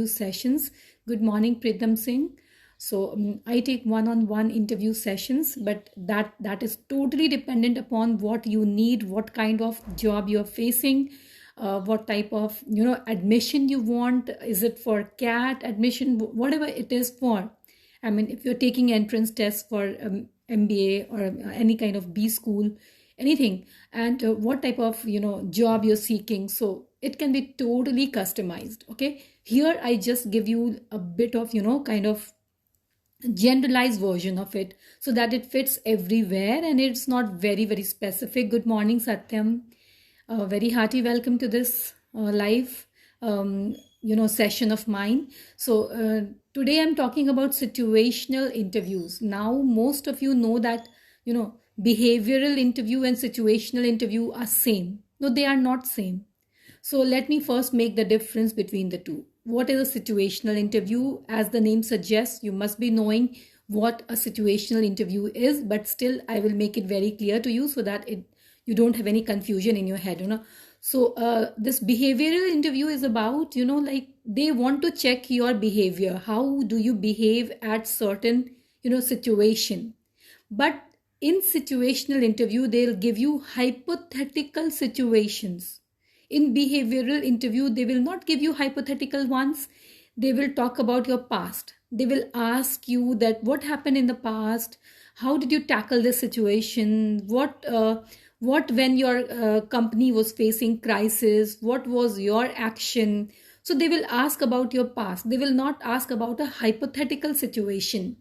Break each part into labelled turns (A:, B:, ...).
A: sessions. Good morning, Pritam Singh. So I take one-on-one interview sessions, but that is totally dependent upon what you need, what kind of job you're facing, what type of admission you want. Is it for CAT admission, whatever it is for. I mean, if you're taking entrance tests for MBA or any kind of B school, anything, and what type of job you're seeking, so it can be totally customized. Okay, here I just give you a bit of kind of generalized version of it so that it fits everywhere and it's not very specific. Good morning, Satyam. Very hearty welcome to this live session of mine. So today I'm talking about situational interviews. Now most of you know that behavioral interview and situational interview are same. No, they are not same. So let me first make the difference between the two. What is a situational interview? As the name suggests, you must be knowing what a situational interview is, but still I will make it very clear to you so that you don't have any confusion in your head. So this behavioral interview is about like they want to check your behavior. How do you behave at certain situation? But in situational interview, they'll give you hypothetical situations. In behavioral interview, they will not give you hypothetical ones. They will talk about your past. They will ask you that what happened in the past, how did you tackle this situation, what when your company was facing crisis, what was your action. So they will ask about your past. They will not ask about a hypothetical situation.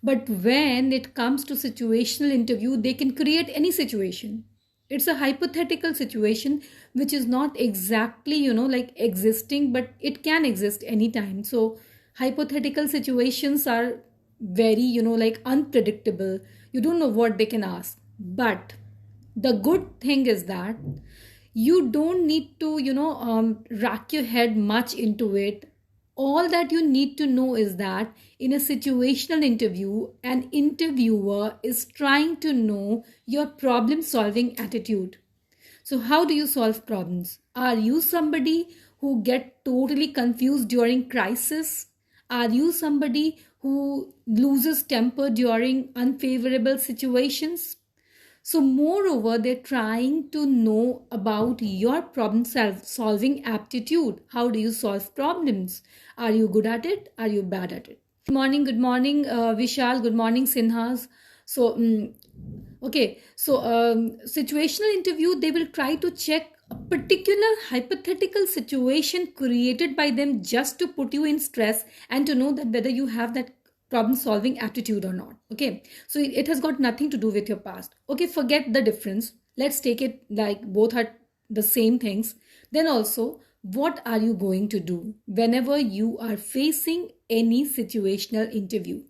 A: But when it comes to situational interview, they can create any situation. It's a hypothetical situation which is not exactly like existing, but it can exist anytime. So hypothetical situations are very like unpredictable. You don't know what they can ask. But the good thing is that you don't need to rack your head much into it. All that you need to know is that in a situational interview, an interviewer is trying to know your problem solving attitude. So how do you solve problems? Are you somebody who get totally confused during crisis? Are you somebody who loses temper during unfavorable situations? So moreover, they're trying to know about your problem solving aptitude. How do you solve problems? Are you good at it? Are you bad at it? Good morning, Vishal. Good morning, Sinhas. So, okay. So, situational interview, they will try to check a particular hypothetical situation created by them just to put you in stress and to know that whether you have that problem solving aptitude or not. Okay, so it has got nothing to do with your past. Okay, forget the difference. Let's take it like both are the same things. Then also, what are you going to do whenever you are facing any situational interview?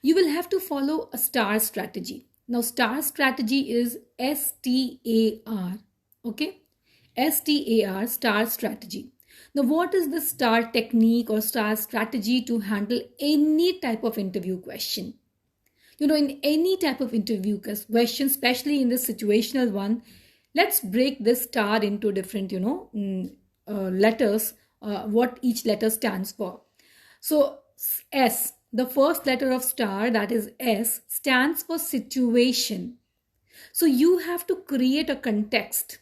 A: You will have to follow a STAR strategy. Now, STAR strategy is STAR. Okay, STAR, STAR strategy. Now, what is the STAR technique or STAR strategy to handle any type of interview question? In any type of interview question, especially in the situational one, let's break this STAR into different, letters, what each letter stands for. So, S, the first letter of STAR, that is S, stands for situation. So, you have to create a context.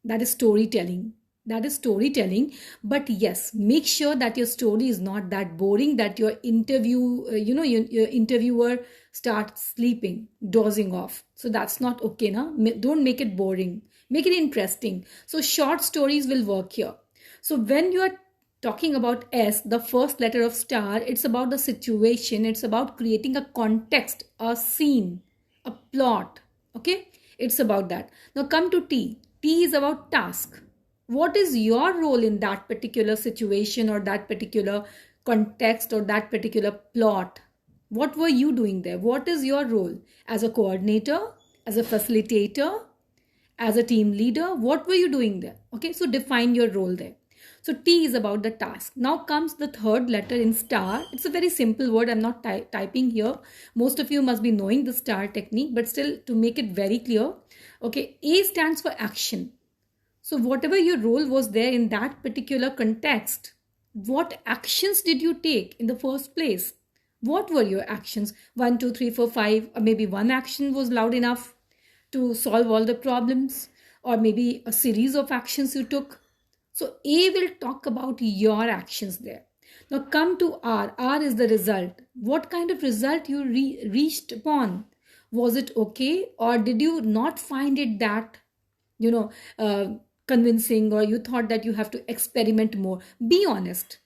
A: That is storytelling. But yes, make sure that your story is not that boring that your your interviewer starts sleeping, dozing off. So that's not okay. Don't make it boring, make it interesting. So short stories will work here. So when you are talking about S, the first letter of STAR, it's about the situation. It's about creating a context, a scene, a plot. Okay, it's about that. Now come to T. T is about task. What is your role in that particular situation or that particular context or that particular plot? What were you doing there? What is your role as a coordinator, as a facilitator, as a team leader? What were you doing there? Okay, so define your role there. So T is about the task. Now comes the third letter in STAR. It's a very simple word. I'm not typing here. Most of you must be knowing the STAR technique, but still to make it very clear. Okay, A stands for action. So whatever your role was there in that particular context, what actions did you take in the first place? What were your actions? One, two, three, four, five, or maybe one action was loud enough to solve all the problems, or maybe a series of actions you took. So A will talk about your actions there. Now come to R. R is the result. What kind of result you reached upon? Was it okay, or did you not find it that, you know, convincing, or you thought that you have to experiment more? Be honest.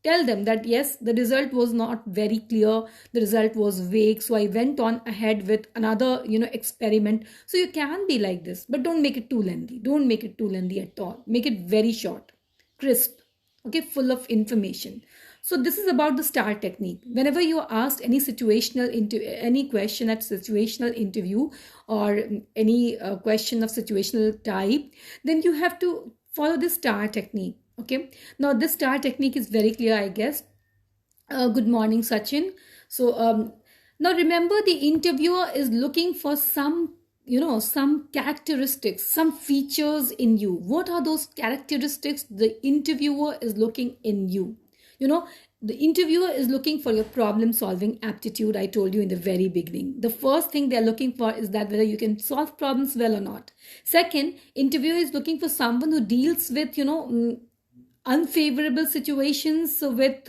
A: Tell them that yes, the result was not very clear, the result was vague, so I went on ahead with another, experiment. So you can be like this, but don't make it too lengthy. Don't make it too lengthy at all. Make it very short, crisp, okay, full of information. So this is about the STAR technique. Whenever you are asked any any question at situational interview, or any question of situational type, then you have to follow the STAR technique. Okay, now this STAR technique is very clear, I guess. Good morning, Sachin. So now remember, the interviewer is looking for some characteristics, some features in you. What are those characteristics the interviewer is looking in you? The interviewer is looking for your problem solving aptitude. I told you in the very beginning, the first thing they're looking for is that whether you can solve problems well or not. Second, interviewer is looking for someone who deals with unfavorable situations with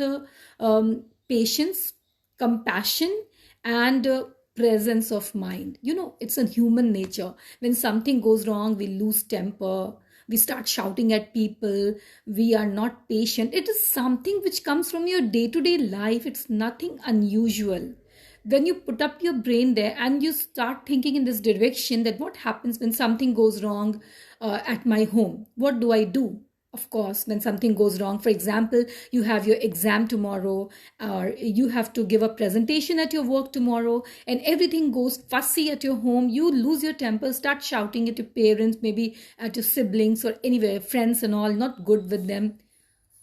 A: patience, compassion, and presence of mind. It's a human nature. When something goes wrong, we lose temper, we start shouting at people, we are not patient. It is something which comes from your day-to-day life. It's nothing unusual. When you put up your brain there and you start thinking in this direction, that what happens when something goes wrong at my home, what do I do? Of course, when something goes wrong, for example, you have your exam tomorrow, or you have to give a presentation at your work tomorrow, and everything goes fussy at your home, you lose your temper, start shouting at your parents, maybe at your siblings, or anywhere, friends and all, not good with them.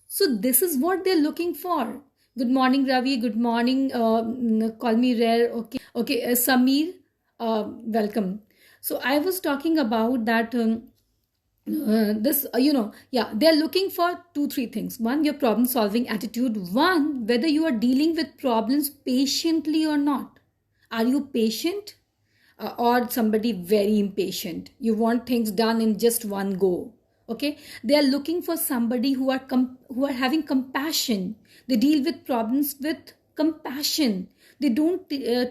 A: So this is what they're looking for. Good morning, Ravi. Good morning. Call me Rare. Okay. Samir, welcome. So I was talking about that. They're looking for two, three things. One, your problem solving attitude. One, whether you are dealing with problems patiently or not. Are you patient, or somebody very impatient? You want things done in just one go. Okay, they are looking for somebody who are having compassion. They deal with problems with compassion. They don't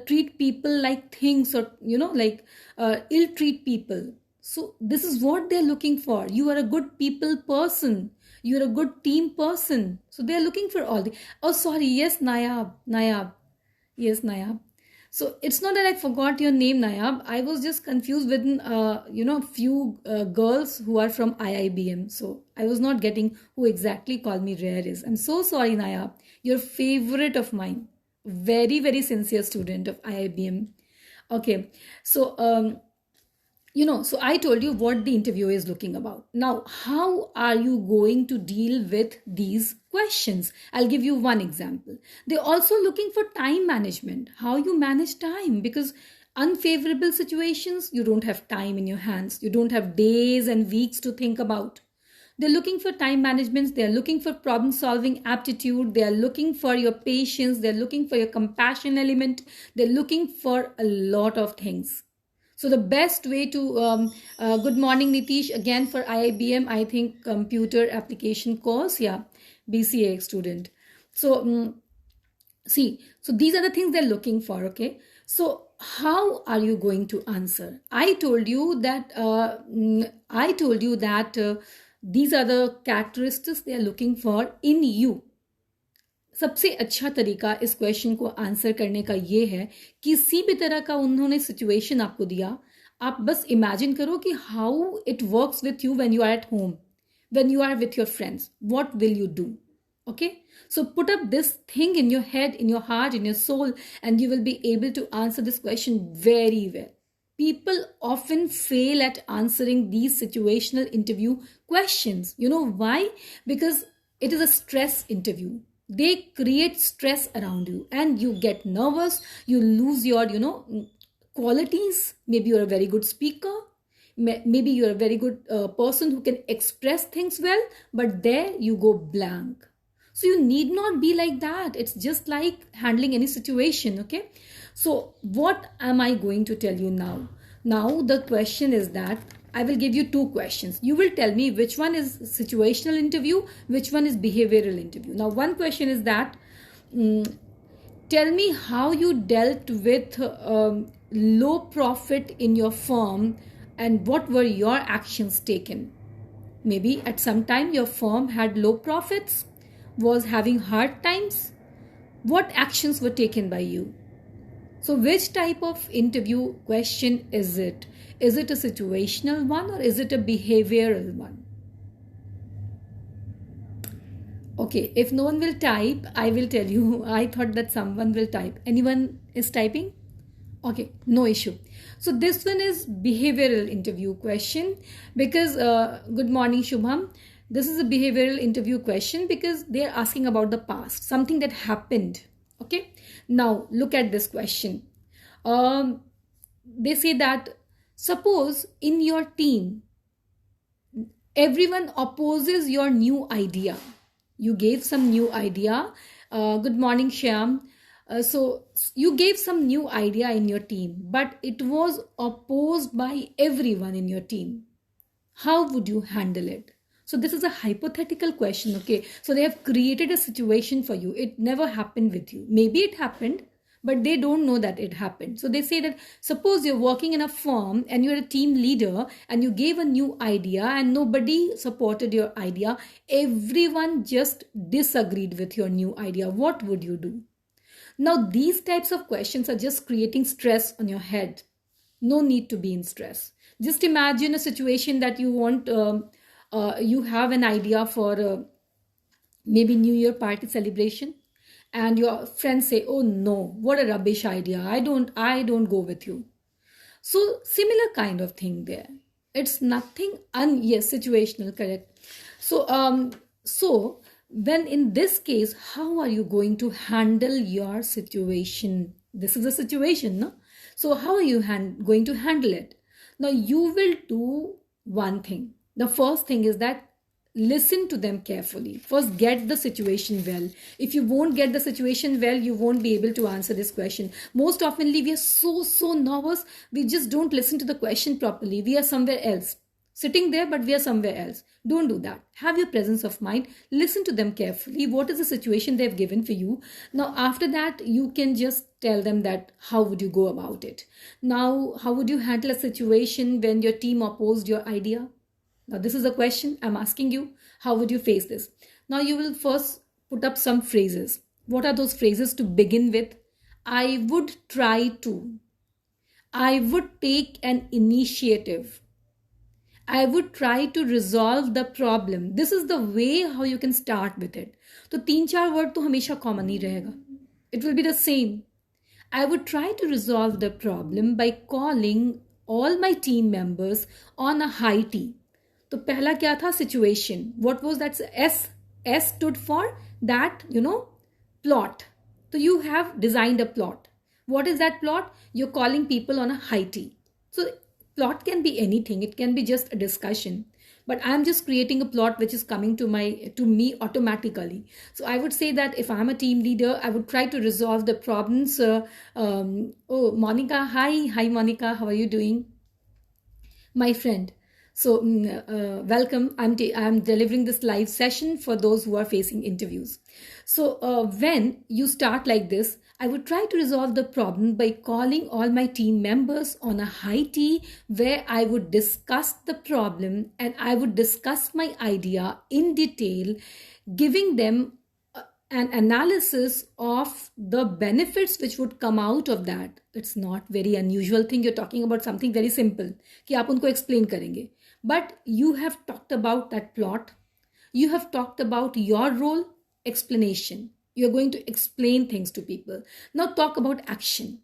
A: treat people like things, or ill treat people. So this is what they're looking for. You are a good people person. You're a good team person. So they're looking for all the. Oh, sorry. Yes, Nayab. Yes, Nayab. So it's not that I forgot your name, Nayab. I was just confused with, few girls who are from IIBM. So I was not getting who exactly Call Me Rare is. I'm so sorry, Nayab. You're a favorite of mine. Very, very sincere student of IIBM. Okay. So, so I told you what the interviewer is looking about. Now, how are you going to deal with these questions? I'll give you one example. They're also looking for time management, how you manage time, because unfavorable situations, you don't have time in your hands. You don't have days and weeks to think about. They're looking for time management. They're looking for problem solving aptitude. They're looking for your patience. They're looking for your compassion element. They're looking for a lot of things. So the best way to, good morning Nitish, again for IIBM, I think computer application course, yeah, BCA student. So so these are the things they're looking for, okay? So how are you going to answer? I told you that these are the characteristics they are looking for in you. सबसे अच्छा तरीका इस question को answer करने का ये है, किसी भी तरह का उन्होंने सिचुएशन आपको दिया, आप बस इमेजिन करो कि how it works with you when you are at home, when you are with your friends, what will you do? Okay, so put up this thing in your head, in your heart, in your soul, and you will be able to answer this question very well. People often fail at answering these situational interview questions. You know why? Because it is a stress interview. They create stress around you and you get nervous. You lose your qualities. Maybe you're a very good speaker, maybe you're a very good person who can express things well, but there you go blank. So you need not be like that. It's just like handling any situation. Okay, so what am I going to tell you now? Now the question is that I will give you two questions. You will tell me which one is situational interview, which one is behavioral interview. Now one question is that tell me how you dealt with low profit in your firm and what were your actions taken. Maybe at some time your firm had low profits, was having hard times. What actions were taken by you? So which type of interview question is it? Is it a situational one or is it a behavioral one? Okay, if no one will type, I will tell you. I thought that someone will type. Anyone is typing? Okay, no issue. So this one is behavioral interview question because good morning Shubham. This is a behavioral interview question because they are asking about the past, something that happened. Okay, now look at this question. They say that suppose in your team everyone opposes your new idea. You gave some new idea. Good morning Shyam. So you gave some new idea in your team, but it was opposed by everyone in your team. How would you handle it? So this is a hypothetical question. Okay, so they have created a situation for you. It never happened with you. Maybe it happened, but they don't know that it happened. So they say that suppose you're working in a firm and you're a team leader and you gave a new idea and nobody supported your idea. Everyone just disagreed with your new idea. What would you do? Now, these types of questions are just creating stress on your head. No need to be in stress. Just imagine a situation that you want, you have an idea for maybe New Year party celebration, and your friends say, "Oh no, what a rubbish idea! I don't go with you." So similar kind of thing there. It's nothing yes, situational, correct. So when in this case, how are you going to handle your situation? This is a situation, no? So how are you going to handle it? Now you will do one thing. The first thing is that listen to them carefully. First, get the situation well. If you won't get the situation well, you won't be able to answer this question. Most oftenly, we are so nervous. We just don't listen to the question properly. We are somewhere else. Sitting there, but we are somewhere else. Don't do that. Have your presence of mind. Listen to them carefully. What is the situation they've given for you? Now, after that, you can just tell them that how would you go about it. Now, how would you handle a situation when your team opposed your idea? Now, this is a question I'm asking you. How would you face this? Now, you will first put up some phrases. What are those phrases to begin with? I would try to. I would take an initiative. I would try to resolve the problem. This is the way how you can start with it. तो 3-4 word तो हमेशा common ही रहेगा. It will be the same. I would try to resolve the problem by calling all my team members on a high tea. तो पहला क्या था? Situation. What was that? S stood for that, plot. So you have designed a plot. What is that plot? You're calling people on a high tea. So plot can be anything. It can be just a discussion. But I'm just creating a plot which is coming to me automatically. So I would say that if I'm a team leader, I would try to resolve the problems. Monica, hi Monica, how are you doing? My friend. So welcome. I'm delivering this live session for those who are facing interviews. So when you start like this, I would try to resolve the problem by calling all my team members on a high tea where I would discuss the problem and I would discuss my idea in detail, giving them an analysis of the benefits which would come out of that. It's not very unusual thing. You're talking about something very simple कि आप उनको explain करेंगे. But you have talked about that plot. You have talked about your role, explanation. You're going to explain things to people. Now talk about action.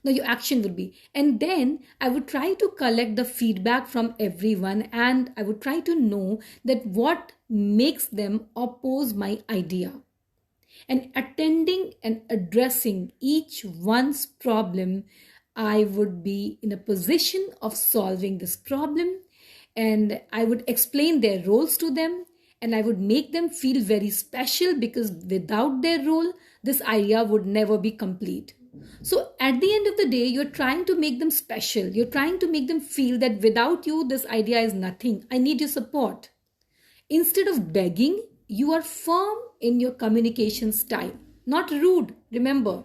A: Now your action would be, and then I would try to collect the feedback from everyone and I would try to know that what makes them oppose my idea. And attending and addressing each one's problem, I would be in a position of solving this problem. And I would explain their roles to them and I would make them feel very special, because without their role, this idea would never be complete. So at the end of the day, you're trying to make them special. You're trying to make them feel that without you, this idea is nothing. I need your support. Instead of begging, you are firm in your communication style, not rude. Remember,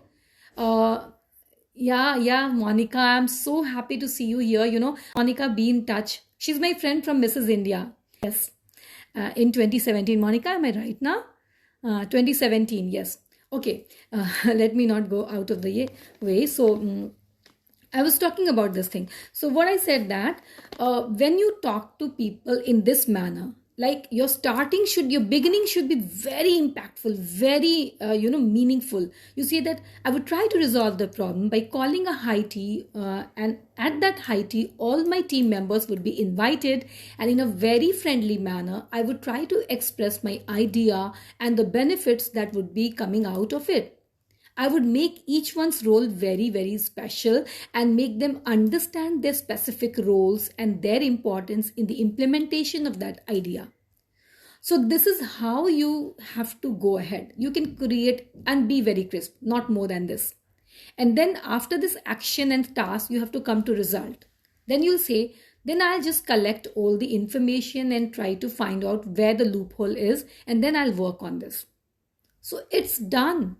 A: uh, yeah, Monica, I'm so happy to see you here. Monica, be in touch. She's my friend from Mrs. India. Yes, in 2017. Monica, am I right now? 2017, yes. Okay, let me not go out of the way. So, I was talking about this thing. So what I said that when you talk to people in this manner, like your beginning should be very impactful, very meaningful. You say that I would try to resolve the problem by calling a high tea, and at that high tea, all my team members would be invited, and in a very friendly manner, I would try to express my idea and the benefits that would be coming out of it. I would make each one's role very, very special and make them understand their specific roles and their importance in the implementation of that idea. So this is how you have to go ahead. You can create and be very crisp, not more than this. And then after this action and task, you have to come to result. Then you'll say, then I'll just collect all the information and try to find out where the loophole is, and then I'll work on this. So it's done.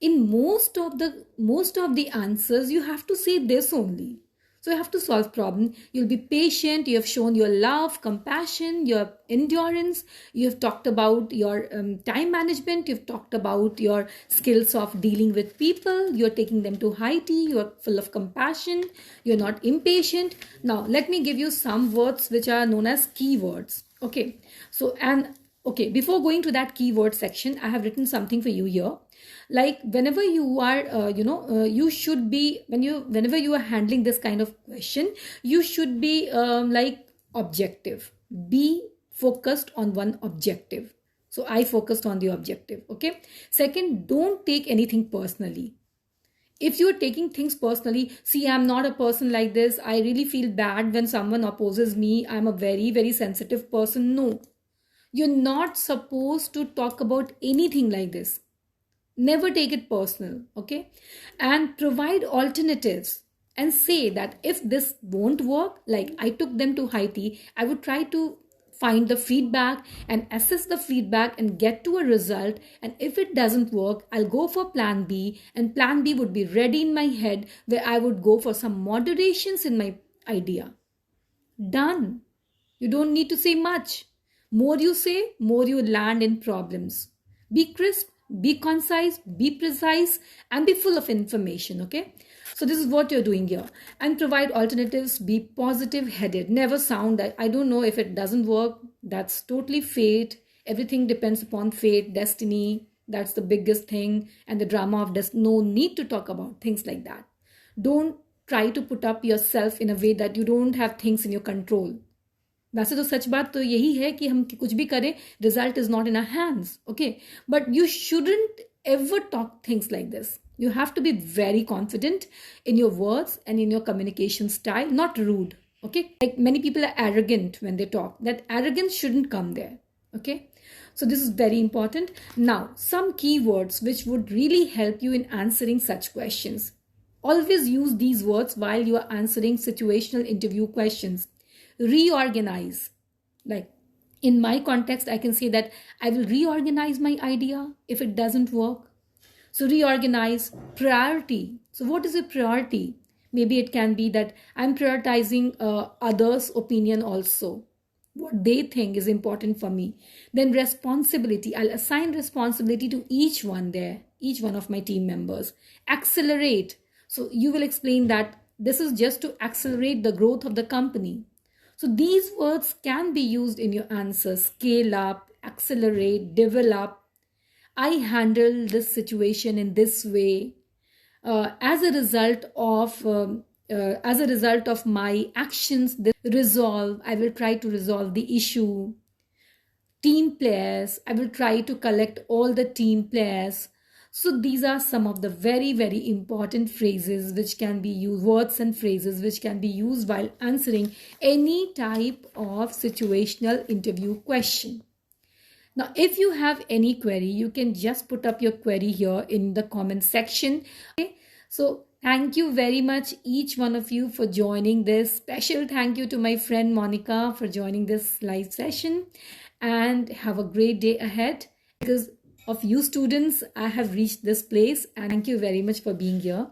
A: In most of the answers, you have to say this only. So you have to solve problem. You'll be patient. You have shown your love, compassion, your endurance. You have talked about your time management. You've talked about your skills of dealing with people. You're taking them to high tea. You're full of compassion. You're not impatient. Now let me give you some words which are known as keywords. Okay, before going to that keyword section, I have written something for you here. Like whenever you are you should be, whenever you are handling this kind of question, you should be like objective. Be focused on one objective. So I focused on the objective. Okay, second, don't take anything personally. If you're taking things personally, see, I'm not a person like this, I really feel bad when someone opposes me, I'm a very, very sensitive person. No, you're not supposed to talk about anything like this. Never take it personal, okay? And provide alternatives and say that if this won't work, like I took them to high tea, I would try to find the feedback and assess the feedback and get to a result. And if it doesn't work, I'll go for plan B, and plan B would be ready in my head, where I would go for some moderations in my idea. Done. You don't need to say much. More you say, more you land in problems. Be crisp, be concise, be precise, and be full of information, okay? So this is what you're doing here. And provide alternatives, be positive headed. Never sound that, I don't know, if it doesn't work, that's totally fate. Everything depends upon fate, destiny. That's the biggest thing. And the drama of destiny. No need to talk about things like that. Don't try to put up yourself in a way that you don't have things in your control. वैसे तो सच बात तो यही है कि हम कुछ भी करें, result is not in our hands, okay? But you shouldn't ever talk things like this. You have to be very confident in your words and in your communication style, not rude, okay? Like many people are arrogant when they talk. That arrogance shouldn't come there, okay? So this is very important. Now, some keywords which would really help you in answering such questions. Always use these words while you are answering situational interview questions. Reorganize. Like in my context, I can say that I will reorganize my idea if it doesn't work. So reorganize. Priority. So what is a priority? Maybe it can be that I'm prioritizing others' opinion also, what they think is important for me. Then responsibility. I'll assign responsibility to each one there, each one of my team members. Accelerate. So you will explain that this is just to accelerate the growth of the company. So these words can be used in your answer. Scale up, accelerate, develop. I handle this situation in this way. As a result of my actions, I will try to resolve the issue. Team players, I will try to collect all the team players. So these are some of the very, very important phrases which can be used, words and phrases which can be used while answering any type of situational interview question. Now, if you have any query, you can just put up your query here in the comment section. Okay? So thank you very much, each one of you, for joining this. Special thank you to my friend Monica for joining this live session, and have a great day ahead. Because of you students, I have reached this place, and thank you very much for being here.